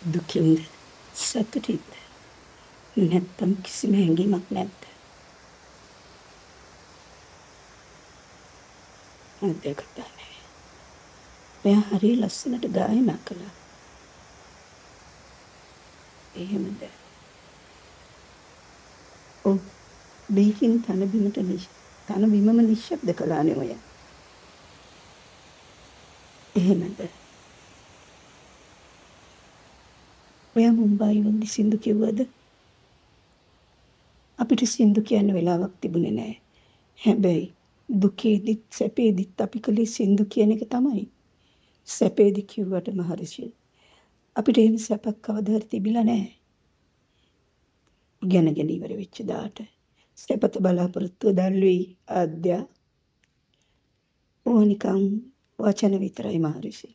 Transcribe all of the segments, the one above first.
දුකින්ද සතුටින්ද නැත්තම් කිසිම හැඟීමක් නැද්ද? දෙක තමයි. එයා හරි ලස්සනට ගායනා කළා. එහෙමද? ඔව්. මේකින් තන බිමම නිශ්ශබ්ද කළානේ ඔය. එහෙමද? ඔයා මුම්බායි වන්දි සින්දු කිව්වද? අපිට සින්දු කියන්න වෙලාවක් තිබුණේ නෑ. හැබැයි දුකේදිත් සැපේදිත් අපි කලේ සින්දු කියන එක තමයි. සැපේදි කිව්වට මහරිෂි. අපිට එහෙම සැපක් කවදා හරි තිබිලා නෑ. ඉගෙන ඉවර වෙච්ච දාට සැපත බලාපොරොත්තුව දල්වෙයි ආද්‍යා. ඕනිකම් වචන විතරයි මහරිෂි.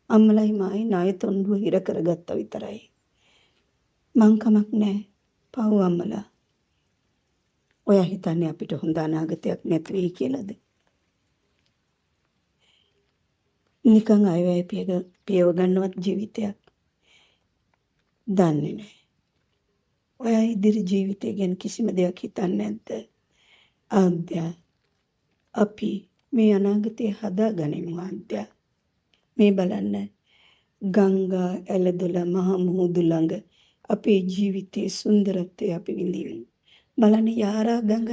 අම්මලයි මායි ණය තොණ්ඩුව හිර කරගත්තා විතරයි. මං කමක් නෑ. පව් අම්මලා. ඔයා හිතන්නේ අපිට හොඳ අනාගතයක් නැති වෙයි කියලාද? නිකන් අයවැය පියව ගන්නවත් ජීවිතයක් දන්නේ නෑ. ඔයා ඉදිරි ජීවිතය ගැන කිසිම දෙයක් හිතන්නේ නැද්ද? ආද්‍යා, අපි මේ අනාගතය හදාගනිමු ආද්‍යා. මේ බලන්න ගංගා ඇලදොල මහ මුහුදු ළඟ අපේ ජීවිතයේ සුන්දරත්වය අපි විඳිමු. බලන්න යාරා ගඟ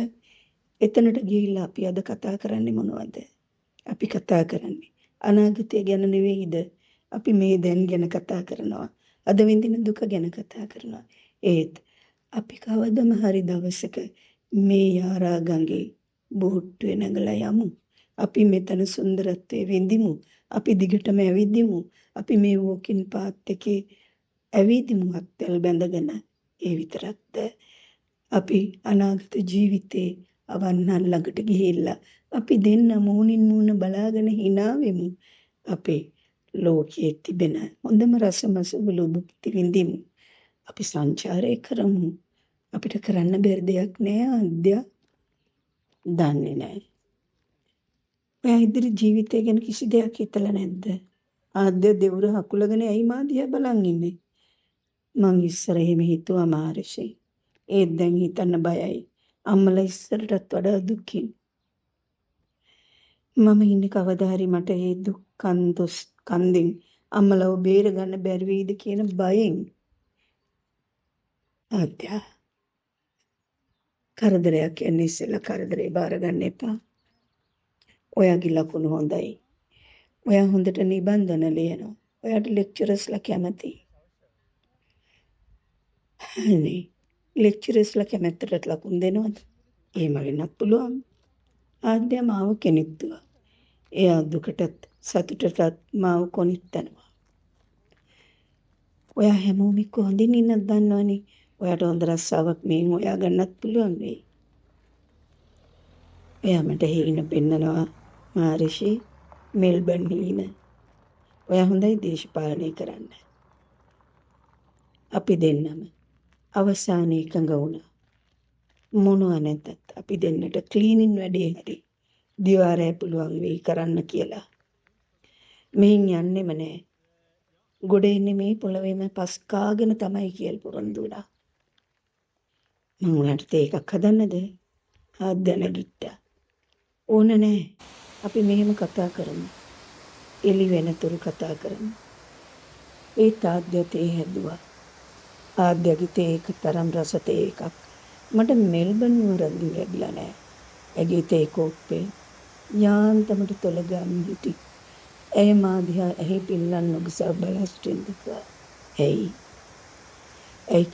එතනට ගිහිල්ලා අපි අද කතා කරන්නේ මොනවද? අපි කතා කරන්නේ අනාගතය ගැන නෙවෙයිද? අපි මේ දැන් ගැන කතා කරනවා. අද විඳින දුක ගැන කතා කරනවා. ඒත් අපි කවදම හරි දවසක මේ යාරා ගඟේ බෝට්ටුවේ නැගලා යමු. අපි මෙතන සුන්දරත්වයේ විඳිමු. අපි දිගටම ඇවිදිමු. අපි මේ වෝකින් පාත් එකේ ඇවිදිමු අත්වල බැඳගෙන. ඒ විතරක්ද? අපි අනාගත ජීවිතේ අවන්නන් ළඟට ගිහිල්ලා අපි දෙන්න මූණින් මූණ බලාගෙන hina වෙමු. අපේ ලෝකයේ තිබෙන හොඳම රසමසුළු භුක්ති විඳිමු. අපි සංචාරය කරමු. අපිට කරන්න බැරි දෙයක් නෑ ආද්‍යා. දන්නේ නෑ. ඔයා ඉදිරි ජීවිතය ගැන කිසි දෙයක් හිතලා නැද්ද? ආද්‍ය දෙවුර හකුලගෙන ඇයි මා දිහා බලන් ඉන්නේ? මං ඉස්සර එහෙම හිතුවා මාරිෂි. ඒත් දැන් හිතන්න බයයි. අම්මලා ඉස්සරටත් වඩා දුකින්. මම ඉන්නේ කවදා හරි මට ඒ දුක් කන්දෙන් අම්මලව බේර ගන්න බැරි වෙයිද කියන බයෙන්. ආද්‍යා, කරදරයක් එන්නේ ඉස්සෙල්ලා කරදරේ බාර ගන්න එපා. ඔයාගේ ලකුණු හොඳයි. ඔයා හොඳට නිබන්ධන ලියනවා. ඔයාට ලෙක්චරර්ස්ලා කැමතියි. අනේ ලෙක්චරර්ස්ලා කැමැත්තට ලකුණු දෙනවද? එහෙම වෙන්නත් පුළුවන්. ආද්‍යා මාව කෙනෙක්තුවා. එයා දුකටත් සතුටටත් මාව කොනිත්තනවා. ඔයා හැමෝම එක්ක හොඳින් ඉන්නත් දන්නවනේ. ඔයාට හොඳ රස්සාවක් මේන් හොයා ගන්නත් පුළුවන් වෙයි. එයා මට හීන පෙන්නනවා මාරිෂි, මෙල්බන් හීන. ඔයා හොඳයි දේශපාලනය කරන්න. අපි දෙන්නම අවසානයේ එකඟ වුණා. මොනවා නැතත් අපි දෙන්නට ක්ලීනින් වැඩේ හරි දිවාරය පුළුවන් වෙයි කරන්න කියලා. මෙයින් යන්නෙම නෑ. ගොඩ එන්නේ මේ පොළවේම පස් කාගෙන තමයි කියලා පොරොන්දු වුණා. මම උනාට ඒකක් හදන්නද? ආද්‍ය නැගිට්ටා. ඕන නෑ. අපි මෙහෙම කතා කරමු. එළි වෙනතුරු කතා කරමු. ඒ තාද්‍ය තේ හැදුවා. ආද්‍යගේ තේ එක තරම් රස තේ එකක්. මට මෙල්බන් වරන්දි ලැබිලා නෑ. ඇගේ තේ කෝප්පේ යාන්තමට තොල ගන්න හිටි. ඇය මා දිහා ඇහි පිල්ලන් නොගසා බලා සිටින්දා. ඇයි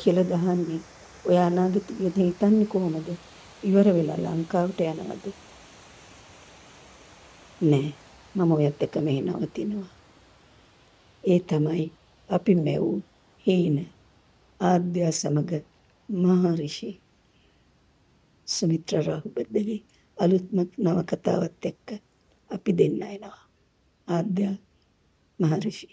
කියලා දහන්නේ? ඔය අනාගතය ගැන හිතන්නේ කොහොමද? ඉවර වෙලා ලංකාවට යනවද? නෑ, මම ඔයත් එක්ක මෙහෙ නවතිනවා. ඒ තමයි අපි මෙව් හීන ආද්‍ය සමග මහරිෂි සුමිත්‍රා රාහුබද්දගේ අලුත්ම නවකතාවත් එක්ක අපි දෙන්න එනවා. ආද්‍ය මහරිෂි